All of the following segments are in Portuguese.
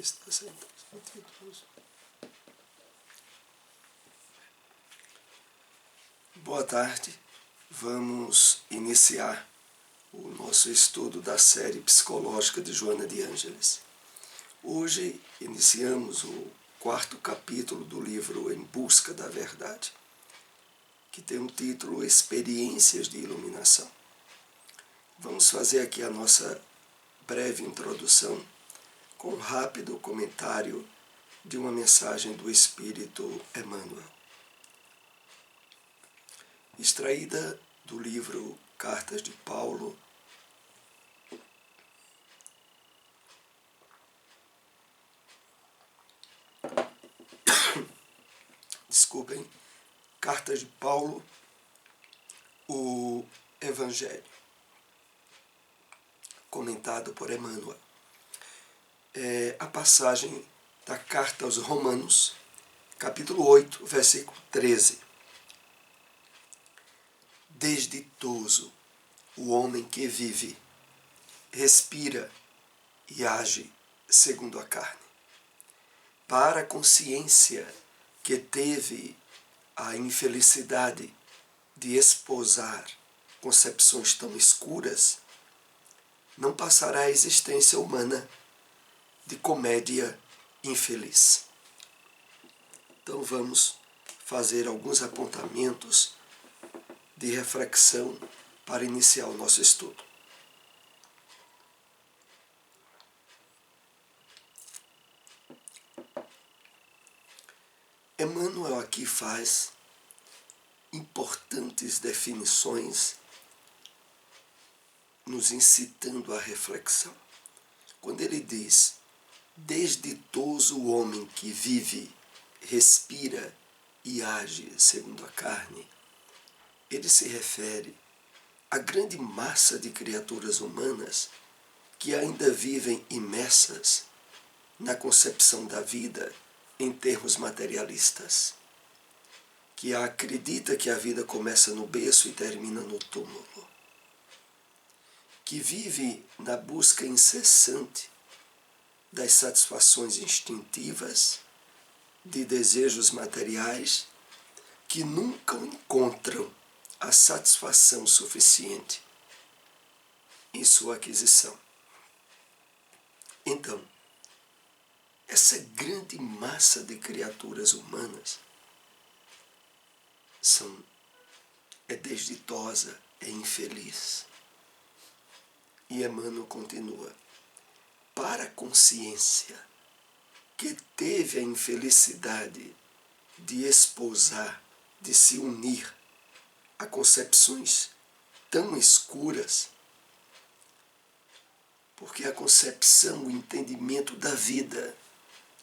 está sendo transmitido. Boa tarde, vamos iniciar o nosso estudo da série psicológica de Joana de Ângeles. Hoje iniciamos o 4º capítulo do livro Em Busca da Verdade, que tem o título Experiências de Iluminação. Vamos fazer aqui a nossa breve introdução com um rápido comentário de uma mensagem do Espírito Emmanuel, extraída do livro Cartas de Paulo, Cartas de Paulo, o Evangelho, comentado por Emmanuel. A passagem da Carta aos Romanos, capítulo 8, versículo 13. Desditoso o homem que vive, respira e age segundo a carne. Para a consciência que teve a infelicidade de esposar concepções tão escuras, não passará a existência humana de comédia infeliz. Então vamos fazer alguns apontamentos de reflexão para iniciar o nosso estudo. Emmanuel aqui faz importantes definições, nos incitando à reflexão. Quando ele diz, desditoso o homem que vive, respira e age segundo a carne, ele se refere à grande massa de criaturas humanas que ainda vivem imersas na concepção da vida em termos materialistas, que acredita que a vida começa no berço e termina no túmulo, que vive na busca incessante das satisfações instintivas, de desejos materiais, que nunca encontram a satisfação suficiente em sua aquisição. Então, essa grande massa de criaturas humanas é desditosa, é infeliz. E Emmanuel continua, para a consciência que teve a infelicidade de esposar, de se unir a concepções tão escuras, porque a concepção, o entendimento da vida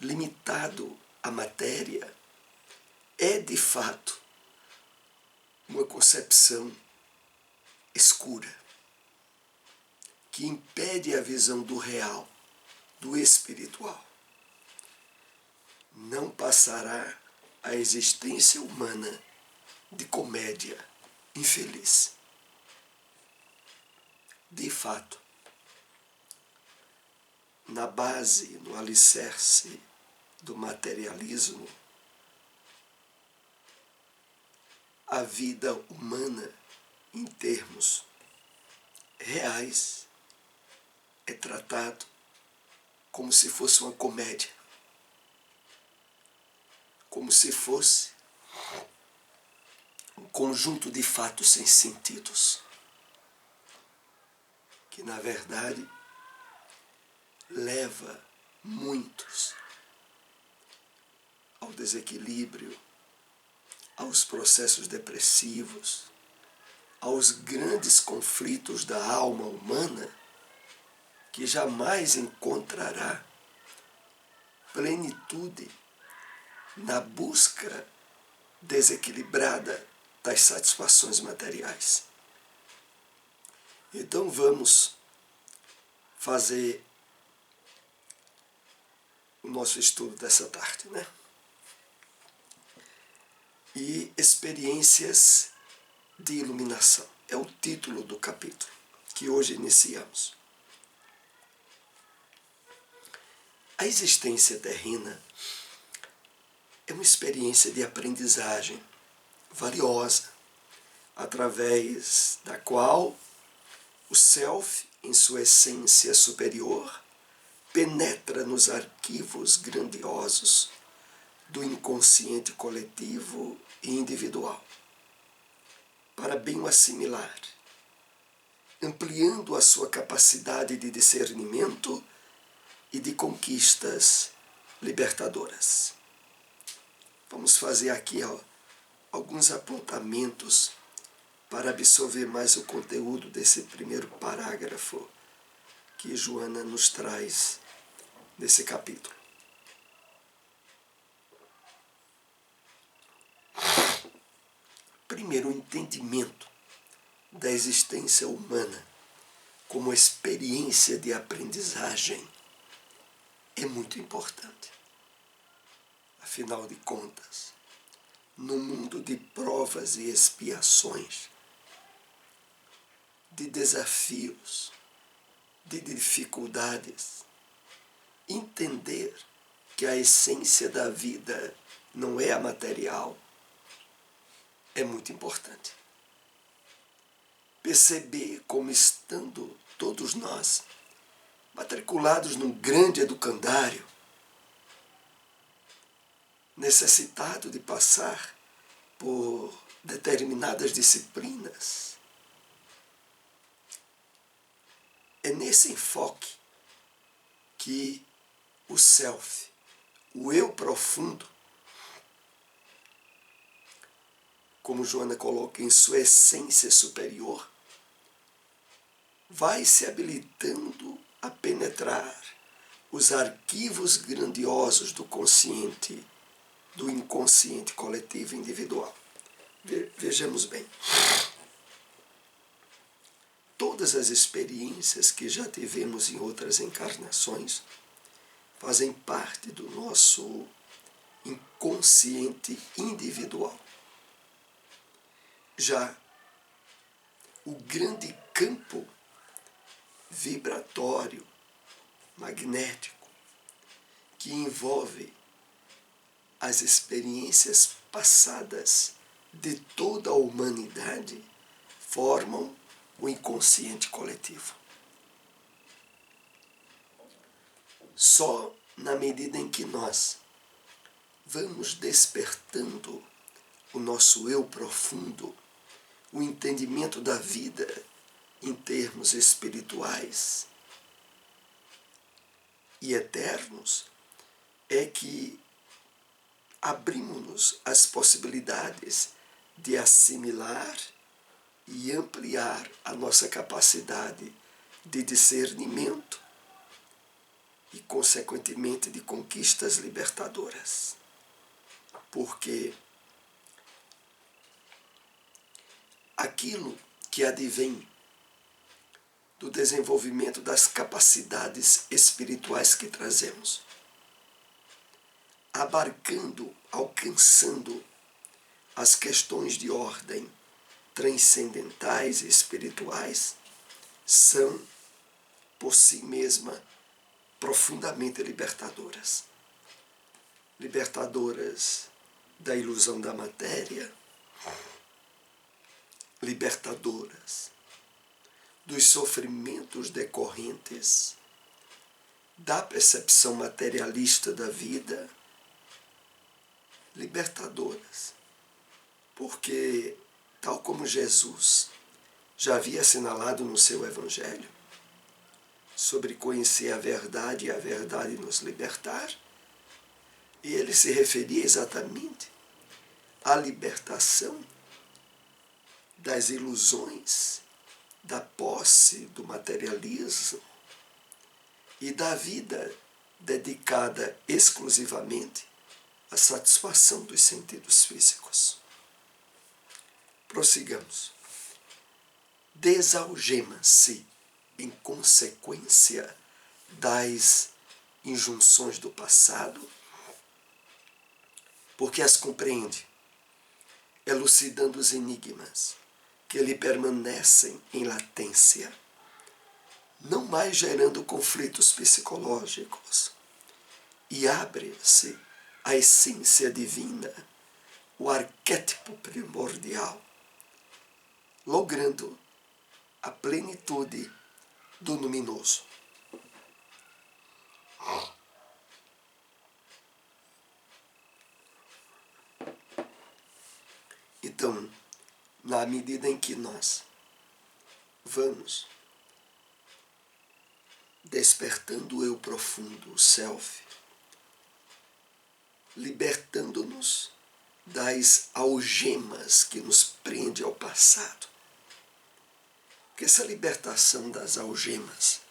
limitado à matéria é de fato uma concepção escura, que impede a visão do real, do espiritual. Não passará a existência humana de comédia infeliz. De fato, na base, no alicerce do materialismo, a vida humana, em termos reais, é tratado como se fosse uma comédia, como se fosse um conjunto de fatos sem sentidos, que na verdade leva muitos ao desequilíbrio, aos processos depressivos, aos grandes conflitos da alma humana, que jamais encontrará plenitude na busca desequilibrada das satisfações materiais. Então vamos fazer o nosso estudo dessa tarde, né? E experiências de iluminação é o título do capítulo que hoje iniciamos. A existência terrena é uma experiência de aprendizagem valiosa, através da qual o Self, em sua essência superior, penetra nos arquivos grandiosos do inconsciente coletivo e individual, para bem o assimilar, ampliando a sua capacidade de discernimento e de conquistas libertadoras. Vamos fazer aqui alguns apontamentos para absorver mais o conteúdo desse primeiro parágrafo que Joana nos traz nesse capítulo. Primeiro, o entendimento da existência humana como experiência de aprendizagem é muito importante. Afinal de contas, no mundo de provas e expiações, de desafios, de dificuldades, entender que a essência da vida não é a material é muito importante. Perceber como, estando todos nós matriculados num grande educandário, necessitado de passar por determinadas disciplinas, é nesse enfoque que o Self, o eu profundo, como Joana coloca, em sua essência superior, vai se habilitando a penetrar os arquivos grandiosos do consciente, do inconsciente coletivo individual. Vejamos bem. Todas as experiências que já tivemos em outras encarnações fazem parte do nosso inconsciente individual. Já o grande campo vibratório, magnético, que envolve as experiências passadas de toda a humanidade, formam o inconsciente coletivo. Só na medida em que nós vamos despertando o nosso eu profundo, o entendimento da vida em termos espirituais e eternos, é que abrimos-nos às possibilidades de assimilar e ampliar a nossa capacidade de discernimento e, consequentemente, de conquistas libertadoras. Porque aquilo que advém do desenvolvimento das capacidades espirituais que trazemos, abarcando, alcançando as questões de ordem transcendentais e espirituais, são, por si mesma, profundamente libertadoras. Libertadoras da ilusão da matéria, libertadoras dos sofrimentos decorrentes da percepção materialista da vida, libertadoras, porque, tal como Jesus já havia assinalado no seu Evangelho, sobre conhecer a verdade e a verdade nos libertar, e ele se referia exatamente à libertação das ilusões, da posse, do materialismo e da vida dedicada exclusivamente à satisfação dos sentidos físicos. Prossigamos. Desalgema-se em consequência das injunções do passado, porque as compreende, elucidando os enigmas que lhe permanecem em latência, não mais gerando conflitos psicológicos, e abre-se a essência divina, o arquétipo primordial, logrando a plenitude do luminoso. Então, na medida em que nós vamos despertando o eu profundo, o self, libertando-nos das algemas que nos prende ao passado. Porque essa libertação das algemas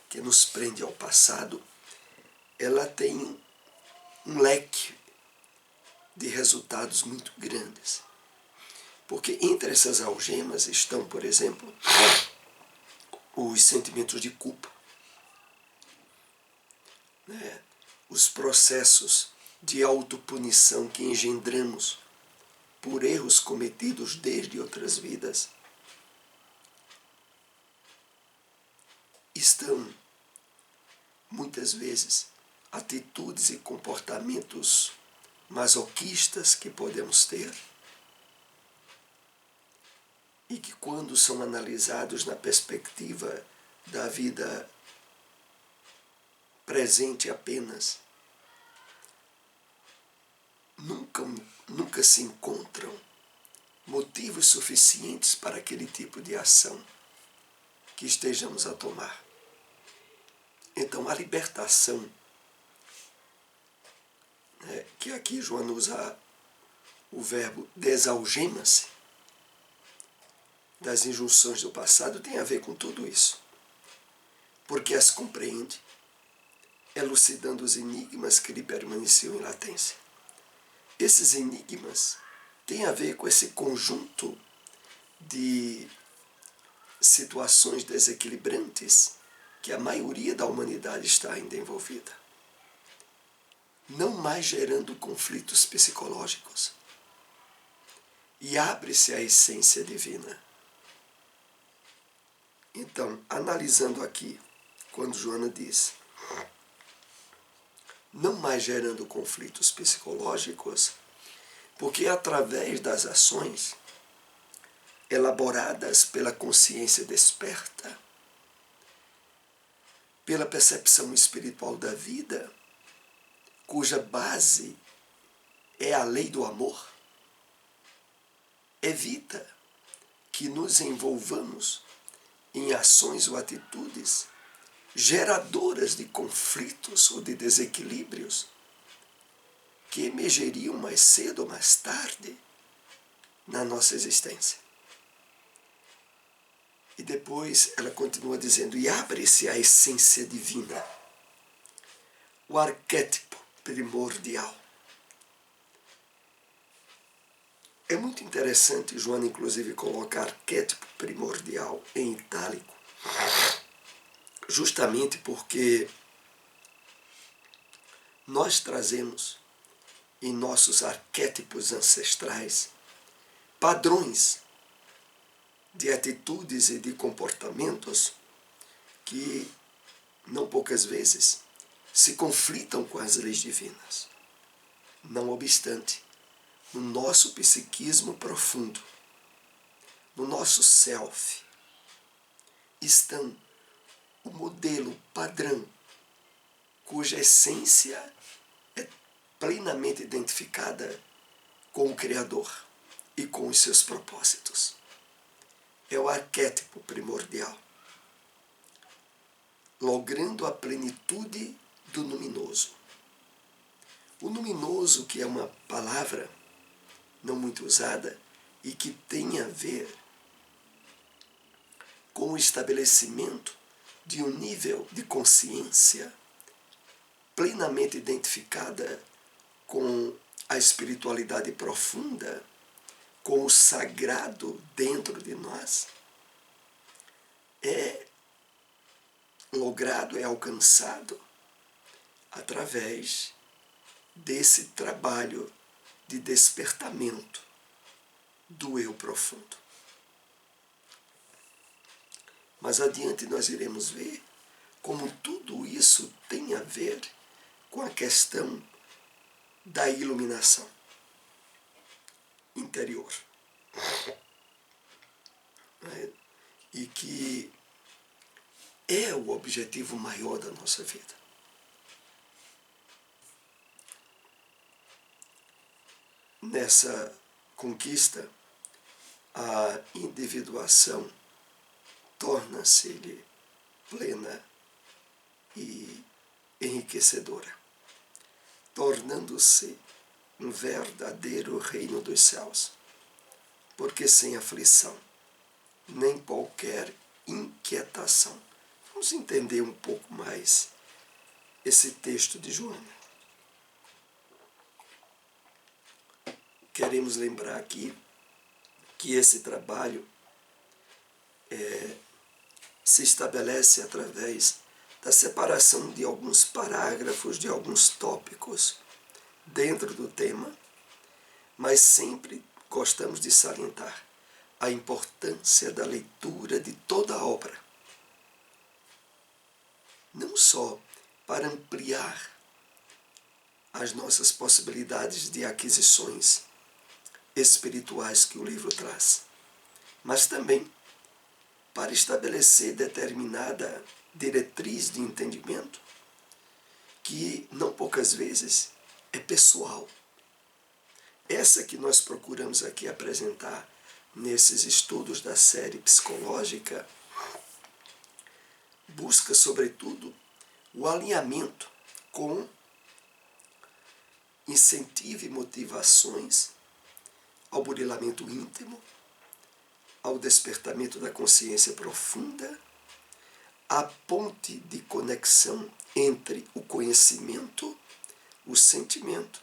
que nos prende ao passado, ela tem um leque de resultados muito grandes. Porque entre essas algemas estão, por exemplo, os sentimentos de culpa, né? Os processos de autopunição que engendramos por erros cometidos desde outras vidas. Estão, muitas vezes, atitudes e comportamentos masoquistas que podemos ter e que, quando são analisados na perspectiva da vida presente apenas, nunca se encontram motivos suficientes para aquele tipo de ação que estejamos a tomar. Então, a libertação, que aqui Joana usa o verbo desalgema-se das injunções do passado, tem a ver com tudo isso. Porque as compreende, elucidando os enigmas que lhe permaneciam em latência. Esses enigmas têm a ver com esse conjunto de situações desequilibrantes que a maioria da humanidade está ainda envolvida, não mais gerando conflitos psicológicos. E abre-se a essência divina. Então, analisando aqui, quando Joana diz, não mais gerando conflitos psicológicos, porque através das ações elaboradas pela consciência desperta, pela percepção espiritual da vida, cuja base é a lei do amor, evita que nos envolvamos em ações ou atitudes geradoras de conflitos ou de desequilíbrios que emergeriam mais cedo ou mais tarde na nossa existência. E depois ela continua dizendo, e abre-se a essência divina, o arquétipo primordial. É muito interessante, Joana, inclusive, colocar arquétipo primordial em itálico, justamente porque nós trazemos em nossos arquétipos ancestrais padrões de atitudes e de comportamentos que, não poucas vezes, se conflitam com as leis divinas. Não obstante, no nosso psiquismo profundo, no nosso self, estão o modelo padrão, cuja essência é plenamente identificada com o Criador e com os seus propósitos. É o arquétipo primordial, logrando a plenitude do luminoso. O luminoso, que é uma palavra não muito usada e que tem a ver com o estabelecimento de um nível de consciência plenamente identificada com a espiritualidade profunda, com o sagrado dentro de nós, é logrado, é alcançado através desse trabalho de despertamento do eu profundo. Mas adiante nós iremos ver como tudo isso tem a ver com a questão da iluminação interior. E que é o objetivo maior da nossa vida. Nessa conquista, a individuação torna-se plena e enriquecedora, tornando-se um verdadeiro reino dos céus, porque sem aflição, nem qualquer inquietação. Vamos entender um pouco mais esse texto de Joana. Queremos lembrar aqui que esse trabalho se estabelece através da separação de alguns parágrafos, de alguns tópicos dentro do tema, mas sempre gostamos de salientar a importância da leitura de toda a obra, não só para ampliar as nossas possibilidades de aquisições espirituais que o livro traz, mas também para estabelecer determinada diretriz de entendimento que, não poucas vezes, é pessoal. Essa que nós procuramos aqui apresentar nesses estudos da série psicológica busca, sobretudo, o alinhamento com incentivo e motivações ao burilamento íntimo, ao despertamento da consciência profunda, a ponte de conexão entre o conhecimento, o sentimento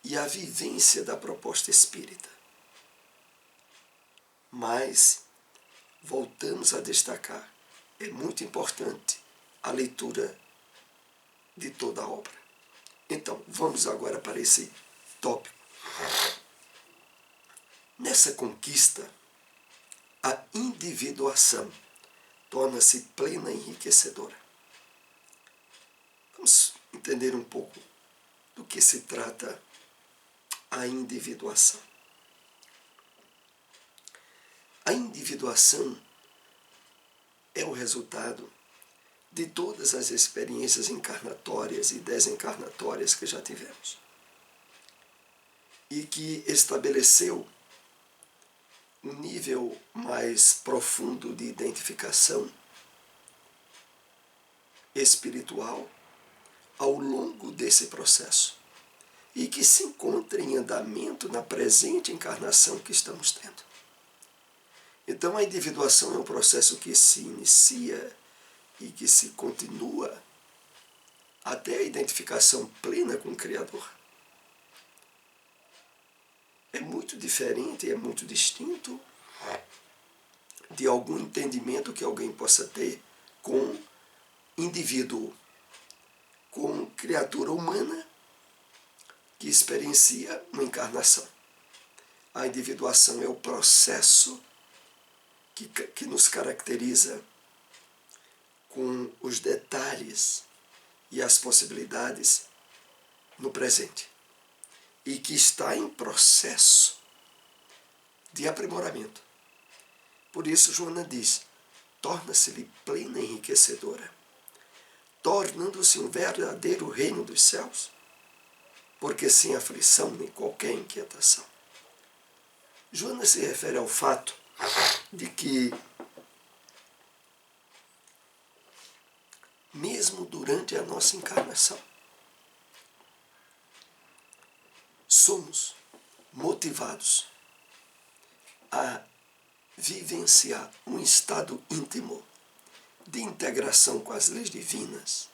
e a vivência da proposta espírita. Mas voltamos a destacar, é muito importante a leitura de toda a obra. Então, vamos agora para esse tópico. Nessa conquista, a individuação torna-se plena e enriquecedora. Vamos entender um pouco do que se trata a individuação. A individuação é o resultado de todas as experiências encarnatórias e desencarnatórias que já tivemos, e que estabeleceu um nível mais profundo de identificação espiritual ao longo desse processo, e que se encontra em andamento na presente encarnação que estamos tendo. Então, a individuação é um processo que se inicia e que se continua até a identificação plena com o Criador. É muito diferente, é muito distinto de algum entendimento que alguém possa ter com indivíduo, com criatura humana que experiencia uma encarnação. A individuação é o processo que nos caracteriza com os detalhes e as possibilidades no presente, e que está em processo de aprimoramento. Por isso, Joana diz, torna-se-lhe plena e enriquecedora, tornando-se um verdadeiro reino dos céus, porque sem aflição nem qualquer inquietação. Joana se refere ao fato de que, mesmo durante a nossa encarnação, somos motivados a vivenciar um estado íntimo de integração com as leis divinas,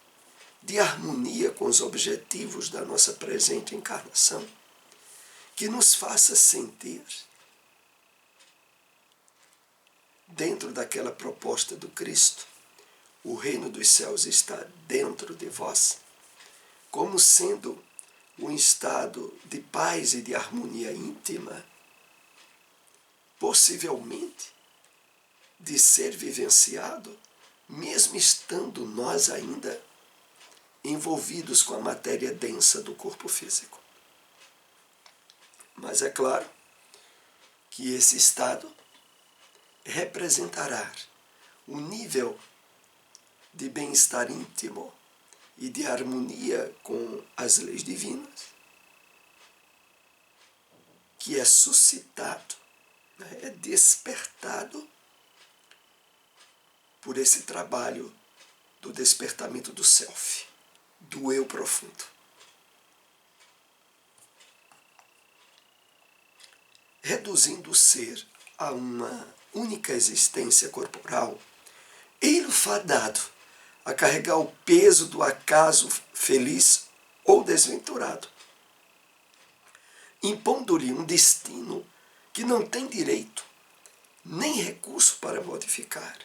de harmonia com os objetivos da nossa presente encarnação, que nos faça sentir, dentro daquela proposta do Cristo, o reino dos céus está dentro de vós, como sendo um estado de paz e de harmonia íntima, possivelmente de ser vivenciado, mesmo estando nós ainda envolvidos com a matéria densa do corpo físico. Mas é claro que esse estado representará um nível de bem-estar íntimo e de harmonia com as leis divinas que é suscitado, é despertado por esse trabalho do despertamento do self, do eu profundo. Reduzindo o ser a uma única existência corporal, ele fadado a carregar o peso do acaso feliz ou desventurado, impondo-lhe um destino que não tem direito nem recurso para modificar,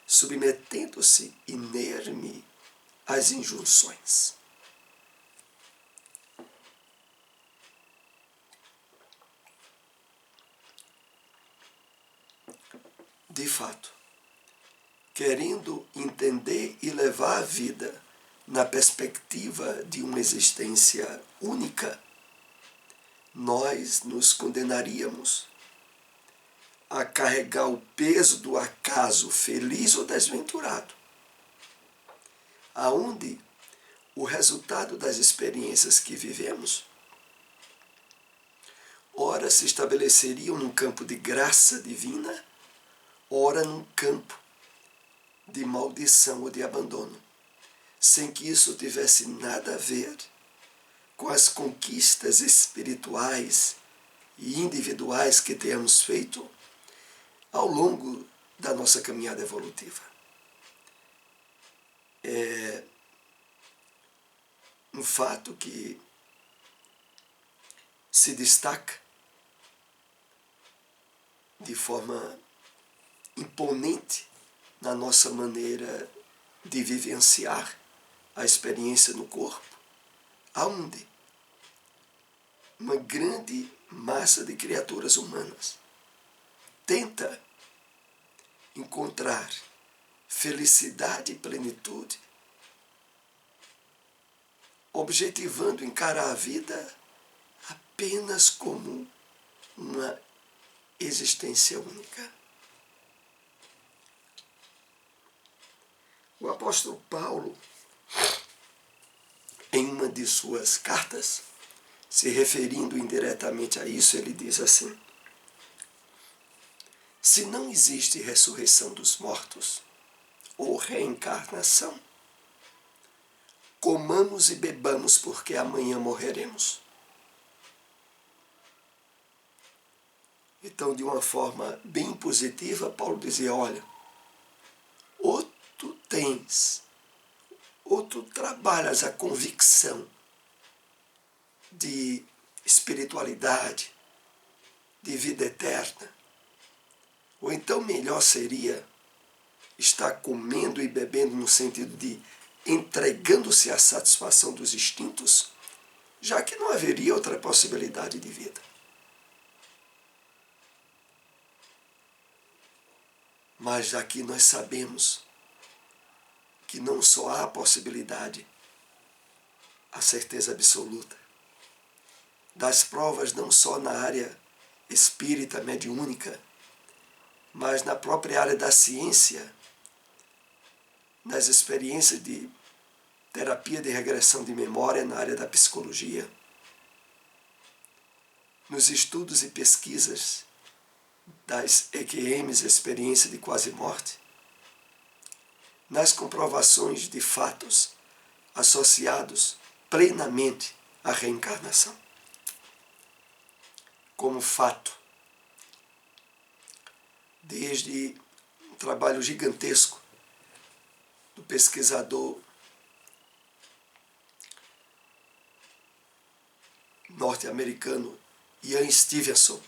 submetendo-se inerme às injunções. De fato, querendo entender e levar a vida na perspectiva de uma existência única, nós nos condenaríamos a carregar o peso do acaso feliz ou desventurado, aonde o resultado das experiências que vivemos ora se estabeleceriam num campo de graça divina, ora num campo de maldição ou de abandono, sem que isso tivesse nada a ver com as conquistas espirituais e individuais que temos feito ao longo da nossa caminhada evolutiva. É um fato que se destaca de forma imponente na nossa maneira de vivenciar a experiência no corpo, aonde uma grande massa de criaturas humanas tenta encontrar felicidade e plenitude, objetivando encarar a vida apenas como uma existência única. O apóstolo Paulo, em uma de suas cartas, se referindo indiretamente a isso, ele diz assim: se não existe ressurreição dos mortos ou reencarnação, comamos e bebamos porque amanhã morreremos. Então, de uma forma bem positiva, Paulo dizia: olha, ou tu tens, ou tu trabalhas a convicção de espiritualidade, de vida eterna, ou então melhor seria estar comendo e bebendo no sentido de entregando-se à satisfação dos instintos, já que não haveria outra possibilidade de vida. Mas aqui nós sabemos que não só há a possibilidade, a certeza absoluta, das provas não só na área espírita mediúnica, mas na própria área da ciência, nas experiências de terapia de regressão de memória na área da psicologia, nos estudos e pesquisas das EQMs, experiência de quase morte, nas comprovações de fatos associados plenamente à reencarnação. Como fato, desde um trabalho gigantesco do pesquisador norte-americano Ian Stevenson,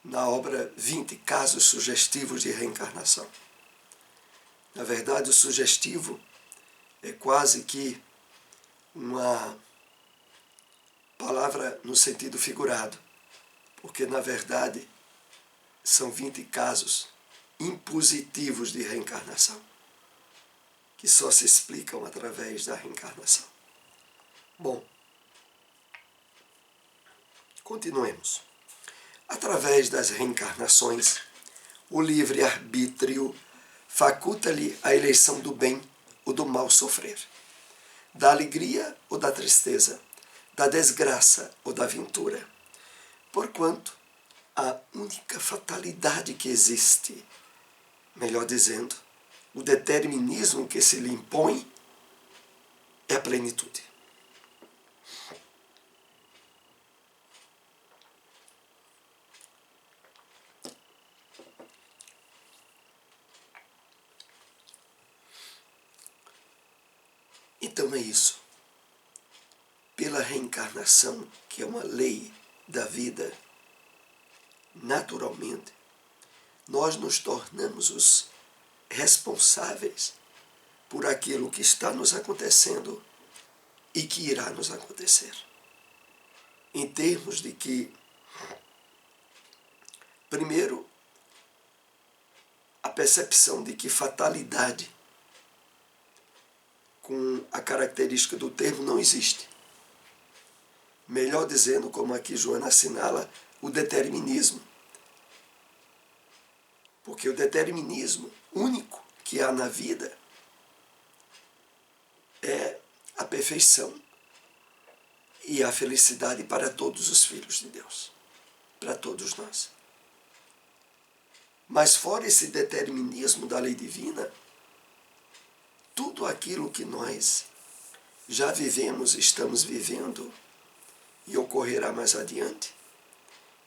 na obra 20 Casos Sugestivos de Reencarnação. Na verdade, o sugestivo é quase que uma palavra no sentido figurado, porque, na verdade, são 20 casos impositivos de reencarnação, que só se explicam através da reencarnação. Bom, continuemos. Através das reencarnações, o livre-arbítrio faculta-lhe a eleição do bem ou do mal sofrer, da alegria ou da tristeza, da desgraça ou da ventura, porquanto a única fatalidade que existe, melhor dizendo, o determinismo que se lhe impõe, é a plenitude. Então é isso. Pela reencarnação, que é uma lei da vida, naturalmente, nós nos tornamos os responsáveis por aquilo que está nos acontecendo e que irá nos acontecer. Em termos de que, primeiro, a percepção de que fatalidade, com a característica do termo, não existe. Melhor dizendo, como aqui Joana assinala, o determinismo. Porque o determinismo único que há na vida é a perfeição e a felicidade para todos os filhos de Deus, para todos nós. Mas fora esse determinismo da lei divina, tudo aquilo que nós já vivemos, estamos vivendo e ocorrerá mais adiante,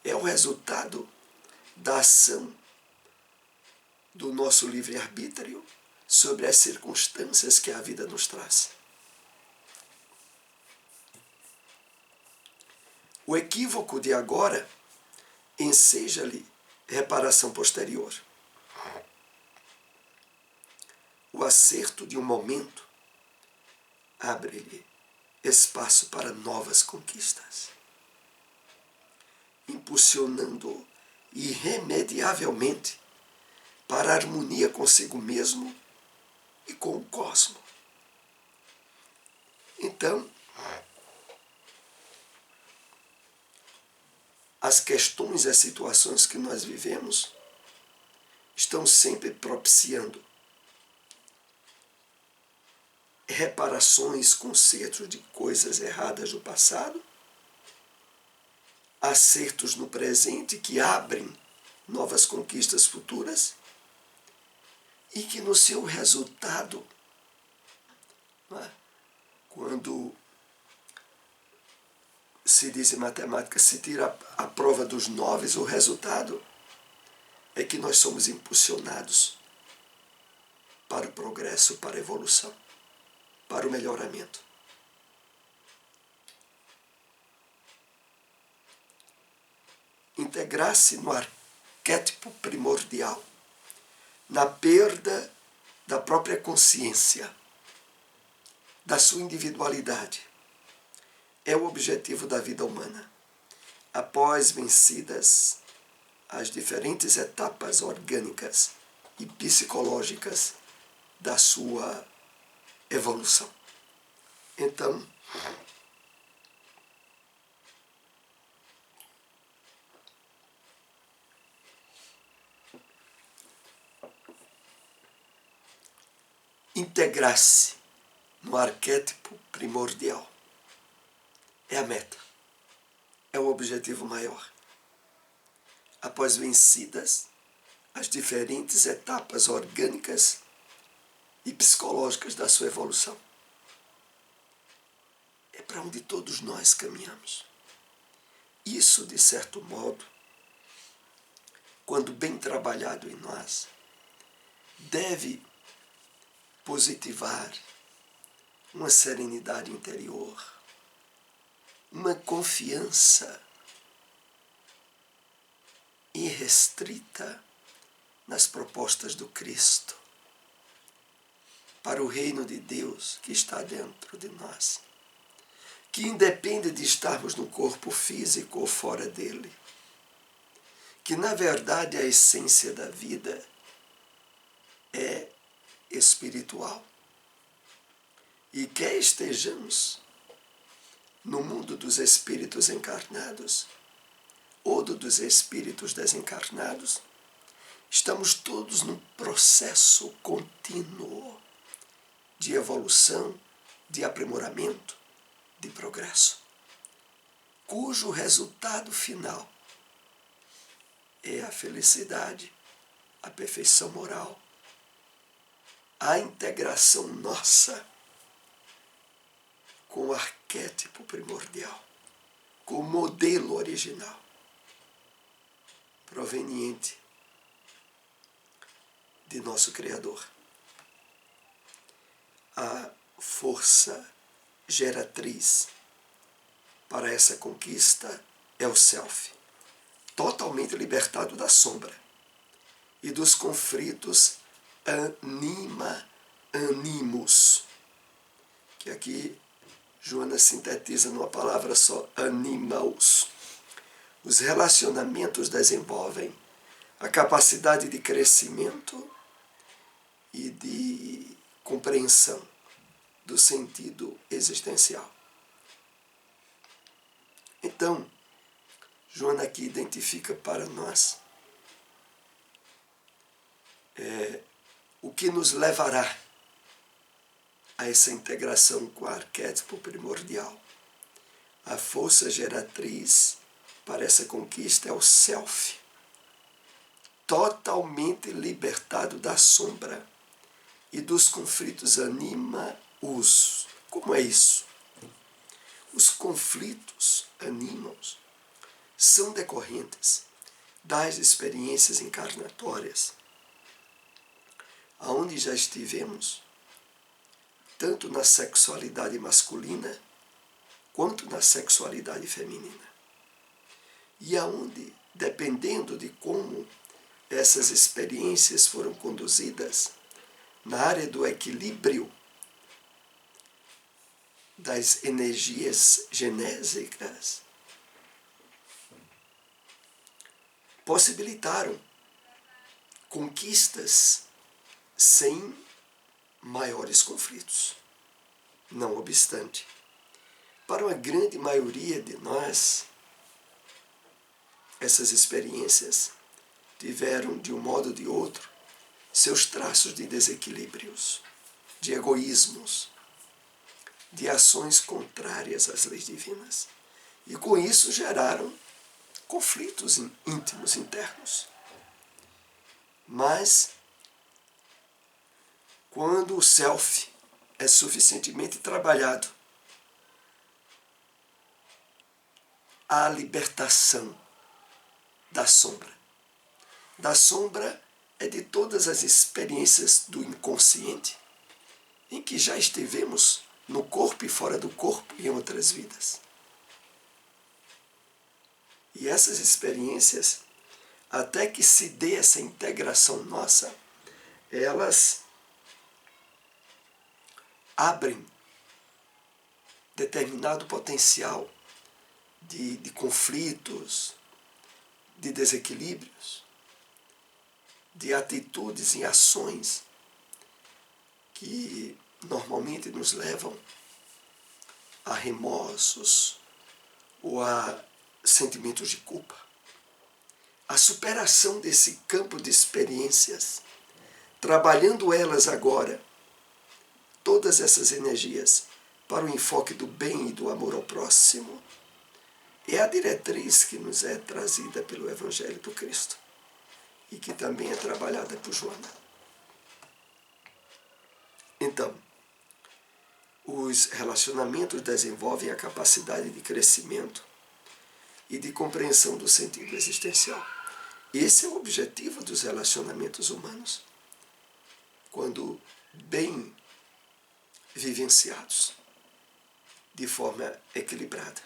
é o resultado da ação do nosso livre-arbítrio sobre as circunstâncias que a vida nos traz. O equívoco de agora enseja-lhe reparação posterior. O acerto de um momento abre-lhe espaço para novas conquistas, impulsionando-o irremediavelmente para a harmonia consigo mesmo e com o cosmos. Então, as questões e as situações que nós vivemos estão sempre propiciando reparações, consertos de coisas erradas do passado, acertos no presente que abrem novas conquistas futuras e que no seu resultado, quando se diz em matemática, se tira a prova dos 9, o resultado é que nós somos impulsionados para o progresso, para a evolução, para o melhoramento. Integrar-se no arquétipo primordial, na perda da própria consciência, da sua individualidade, é o objetivo da vida humana. Após vencidas as diferentes etapas orgânicas e psicológicas da sua evolução. Então, integrar-se no arquétipo primordial é a meta, é o objetivo maior. Após vencidas as diferentes etapas orgânicas e psicológicas da sua evolução. É para onde todos nós caminhamos. Isso, de certo modo, quando bem trabalhado em nós, deve positivar uma serenidade interior, uma confiança irrestrita nas propostas do Cristo para o reino de Deus que está dentro de nós, que independe de estarmos no corpo físico ou fora dele, que na verdade a essência da vida é espiritual. E quer estejamos no mundo dos espíritos encarnados ou dos espíritos desencarnados, estamos todos num processo contínuo de evolução, de aprimoramento, de progresso, cujo resultado final é a felicidade, a perfeição moral, a integração nossa com o arquétipo primordial, com o modelo original, proveniente de nosso Criador. A força geratriz para essa conquista é o Self, totalmente libertado da sombra e dos conflitos anima-animus, que aqui Joana sintetiza numa palavra só, animals. Os relacionamentos desenvolvem a capacidade de crescimento e de compreensão do sentido existencial. Então, Joana aqui identifica para nós o que nos levará a essa integração com o arquétipo primordial. A força geratriz para essa conquista é o Self, totalmente libertado da sombra e dos conflitos anima-os. Como é isso? Os conflitos animam-os são decorrentes das experiências encarnatórias, aonde já estivemos, tanto na sexualidade masculina quanto na sexualidade feminina. E aonde, dependendo de como essas experiências foram conduzidas, na área do equilíbrio das energias genésicas, possibilitaram conquistas sem maiores conflitos. Não obstante, para uma grande maioria de nós, essas experiências tiveram, de um modo ou de outro, seus traços de desequilíbrios, de egoísmos, de ações contrárias às leis divinas. E com isso geraram conflitos íntimos, internos. Mas, quando o Self é suficientemente trabalhado, há a libertação da sombra. Da sombra é de todas as experiências do inconsciente, em que já estivemos no corpo e fora do corpo em outras vidas. E essas experiências, até que se dê essa integração nossa, elas abrem determinado potencial de conflitos, de desequilíbrios, de atitudes e ações que normalmente nos levam a remorsos ou a sentimentos de culpa. A superação desse campo de experiências, trabalhando elas agora, todas essas energias, para o enfoque do bem e do amor ao próximo, é a diretriz que nos é trazida pelo Evangelho do Cristo e que também é trabalhada por Joana. Então, os relacionamentos desenvolvem a capacidade de crescimento e de compreensão do sentido existencial. Esse é o objetivo dos relacionamentos humanos, quando bem vivenciados, de forma equilibrada.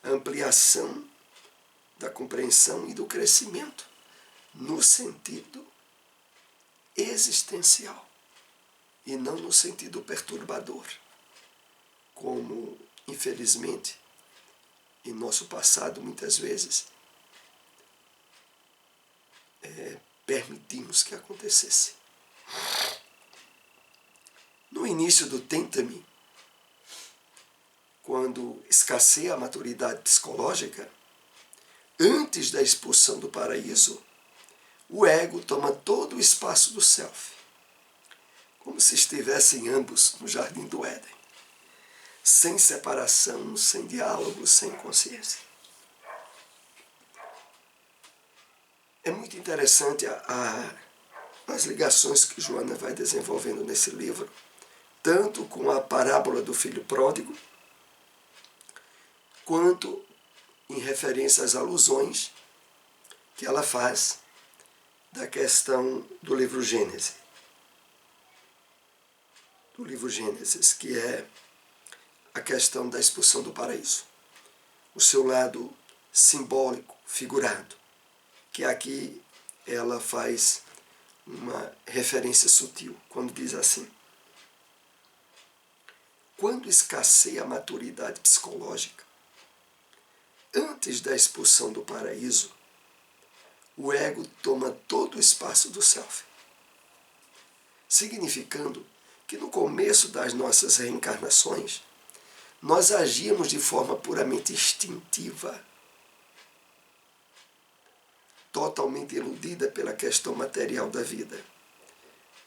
A ampliação da compreensão e do crescimento no sentido existencial e não no sentido perturbador, como, infelizmente, em nosso passado, muitas vezes, permitimos que acontecesse. No início do Tenta-me, quando escasseia a maturidade psicológica, antes da expulsão do paraíso, o ego toma todo o espaço do self, como se estivessem ambos no jardim do Éden, sem separação, sem diálogo, sem consciência. É muito interessante as ligações que Joana vai desenvolvendo nesse livro, tanto com a parábola do filho pródigo, quanto em referência às alusões que ela faz da questão do livro Gênesis. Do livro Gênesis, que é a questão da expulsão do paraíso. O seu lado simbólico, figurado, que aqui ela faz uma referência sutil, quando diz assim: quando escasseia a maturidade psicológica, antes da expulsão do paraíso, o ego toma todo o espaço do self, significando que no começo das nossas reencarnações, nós agíamos de forma puramente instintiva, totalmente iludida pela questão material da vida.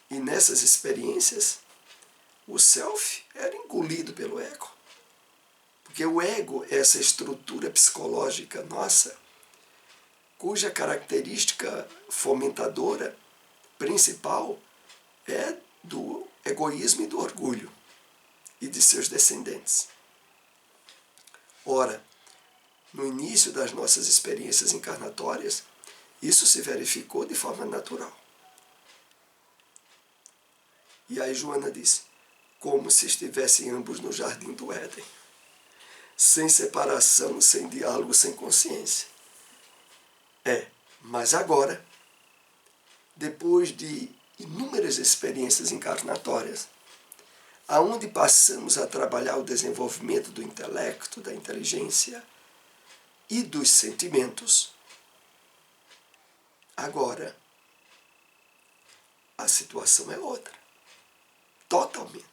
E nessas experiências, o self era engolido pelo ego. Porque o ego é essa estrutura psicológica nossa, cuja característica fomentadora principal é do egoísmo e do orgulho, e de seus descendentes. Ora, no início das nossas experiências encarnatórias, isso se verificou de forma natural. E aí Joana diz, como se estivessem ambos no jardim do Éden, sem separação, sem diálogo, sem consciência. Mas agora, depois de inúmeras experiências encarnatórias, aonde passamos a trabalhar o desenvolvimento do intelecto, da inteligência e dos sentimentos, agora a situação é outra, totalmente.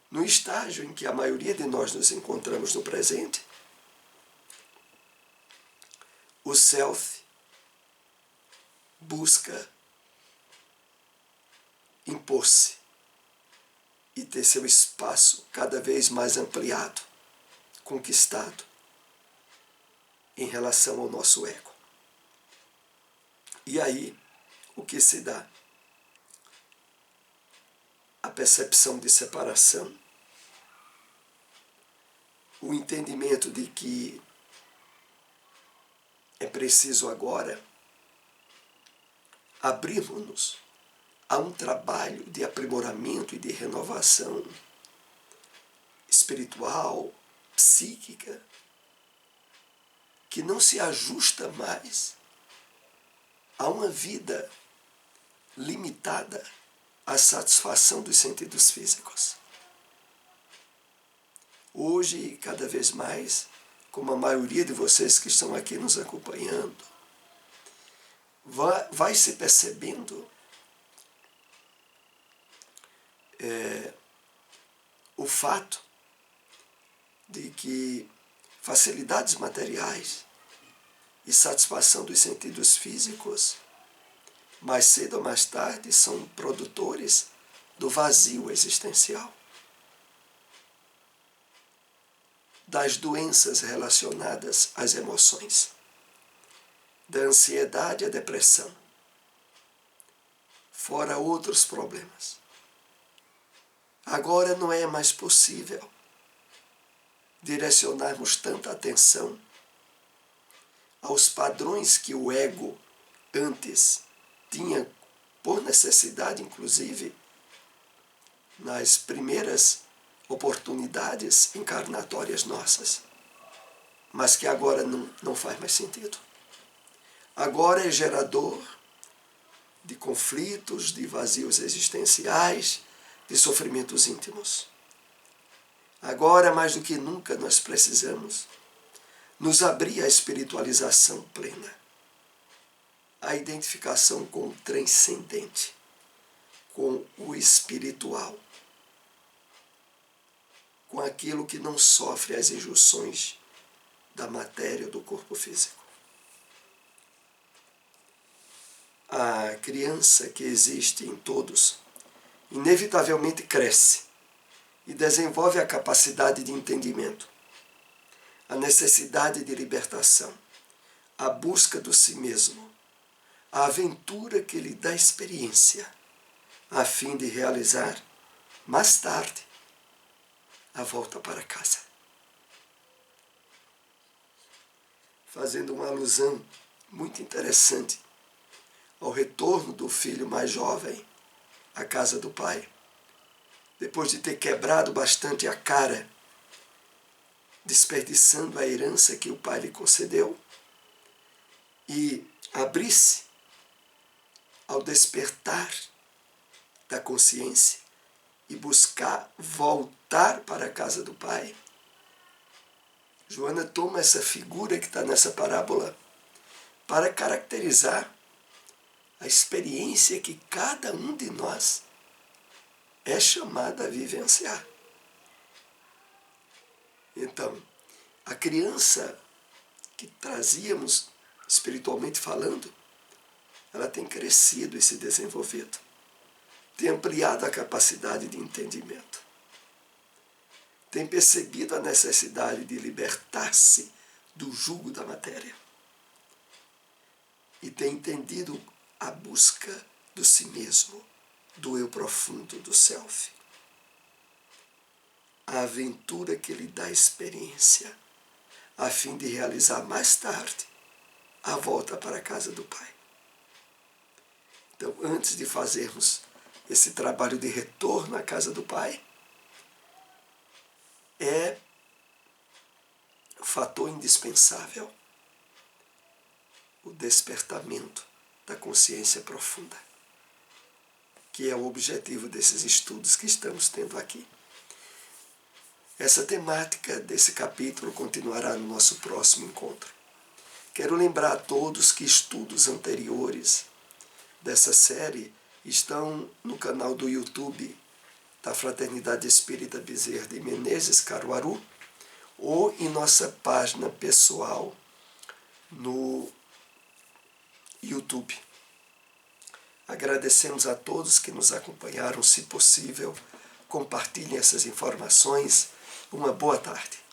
No estágio em que a maioria de nós nos encontramos no presente, o self busca impor-se e ter seu espaço cada vez mais ampliado, conquistado em relação ao nosso ego. E aí, o que se dá? A percepção de separação, o entendimento de que é preciso agora abrirmos-nos a um trabalho de aprimoramento e de renovação espiritual, psíquica, que não se ajusta mais a uma vida limitada à satisfação dos sentidos físicos. Hoje, cada vez mais, como a maioria de vocês que estão aqui nos acompanhando, vai se percebendo o fato de que facilidades materiais e satisfação dos sentidos físicos, mais cedo ou mais tarde, são produtores do vazio existencial, das doenças relacionadas às emoções, da ansiedade à depressão, fora outros problemas. Agora não é mais possível direcionarmos tanta atenção aos padrões que o ego antes tinha, por necessidade inclusive, nas primeiras oportunidades encarnatórias nossas, mas que agora não faz mais sentido. Agora é gerador de conflitos, de vazios existenciais, de sofrimentos íntimos. Agora, mais do que nunca, nós precisamos nos abrir à espiritualização plena, à identificação com o transcendente, com o espiritual. com aquilo que não sofre as injunções da matéria do corpo físico. A criança que existe em todos inevitavelmente cresce e desenvolve a capacidade de entendimento, a necessidade de libertação, a busca do si mesmo, a aventura que lhe dá experiência, a fim de realizar, mais tarde, a volta para casa. Fazendo uma alusão muito interessante ao retorno do filho mais jovem à casa do pai, depois de ter quebrado bastante a cara, desperdiçando a herança que o pai lhe concedeu, e abrir-se ao despertar da consciência e buscar voltar para a casa do pai. Joana toma essa figura que está nessa parábola para caracterizar a experiência que cada um de nós é chamado a vivenciar. Então, a criança que trazíamos, espiritualmente falando, ela tem crescido e se desenvolvido, tem ampliado a capacidade de entendimento, tem percebido a necessidade de libertar-se do jugo da matéria e tem entendido a busca do si mesmo, do eu profundo, do self. A aventura que lhe dá experiência, a fim de realizar mais tarde a volta para a casa do Pai. Então, antes de fazermos esse trabalho de retorno à casa do Pai, é fator indispensável o despertamento da consciência profunda, que é o objetivo desses estudos que estamos tendo aqui. Essa temática desse capítulo continuará no nosso próximo encontro. Quero lembrar a todos que estudos anteriores dessa série estão no canal do YouTube da Fraternidade Espírita Bezerra de Menezes, Caruaru, ou em nossa página pessoal no YouTube. Agradecemos a todos que nos acompanharam. Se possível, compartilhem essas informações. Uma boa tarde.